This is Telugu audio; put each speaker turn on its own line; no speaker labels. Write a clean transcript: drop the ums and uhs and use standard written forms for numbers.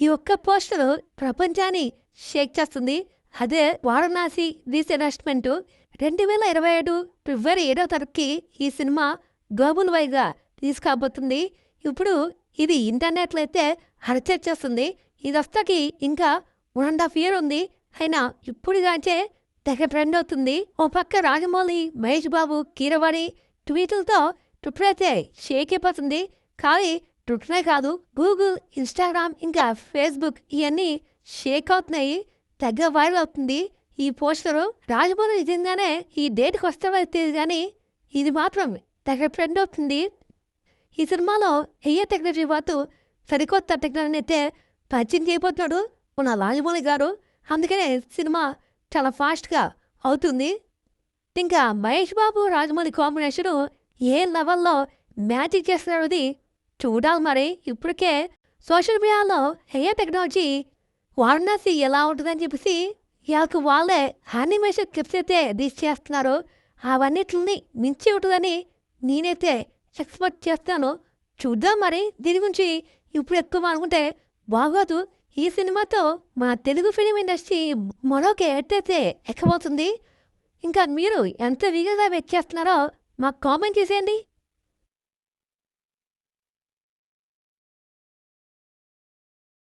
ఈ ఒక్క పోస్టర్ ప్రపంచాన్ని షేక్ చేస్తుంది. అదే వారణాసి రీసెనాస్మెంట్ 2027 ఫిబ్రవరి 7వ తారీఖుకి ఈ సినిమా గ్లోబల్ వైడ్గా తీసుకురాబోతుంది. ఇప్పుడు ఇది ఇంటర్నెట్లో అయితే హర్చర్ చేస్తుంది. ఇది వస్తాకి ఇంకా 1.5 year ఉంది. అయినా ఇప్పుడుగాంచే తెగ ట్రెండ్ అవుతుంది. ఓ పక్క రాజమౌళి, మహేష్ బాబు, కీరవాణి ట్వీట్లతో ట్విట్టర్ అయితే షేక్ అయిపోతుంది. కానీ ట్విట్టరే కాదు, గూగుల్, ఇన్స్టాగ్రామ్ ఇంకా ఫేస్బుక్ ఇవన్నీ షేక్ అవుతున్నాయి. తెగ వైరల్ అవుతుంది ఈ పోస్టరు. రాజమౌళి నిజంగానే ఈ డేట్కి వస్తావైతే కానీ ఇది మాత్రం తెగ ట్రెండ్ అవుతుంది. ఈ సినిమాలో ఏఏ టెక్నాలజీ వాతు సరికొత్త టెక్నాలజీని అయితే పరిచయం చేయబోతున్నాడు మన రాజమౌళి గారు. అందుకనే సినిమా చాలా ఫాస్ట్గా అవుతుంది. ఇంకా మహేష్ బాబు, రాజమౌళి కాంబినేషను ఏ లెవెల్లో మ్యాజిక్ చేస్తున్నది చూడాలి. మరి ఇప్పటికే సోషల్ మీడియాలో ఏఏ టెక్నాలజీ వారణాసి ఎలా ఉంటుందని చెప్పేసి వాళ్ళే యానిమేషన్ క్లిప్స్ అయితే రీచ్ చేస్తున్నారు. అవన్నిటిని మించి ఉంటుందని నేనైతే ఎక్స్పెక్ట్ చేస్తాను. చూద్దాం మరి దీని గురించి ఇప్పుడు ఎక్కువ అనుకుంటే బాగోదు. ఈ సినిమాతో మన తెలుగు ఫిలిం ఇండస్ట్రీ మరొక ఎట్టయితే ఎక్కబోతుంది. ఇంకా మీరు ఎంత వీగగా వెయిట్ చేస్తున్నారో మాకు కామెంట్ చేసేయండి.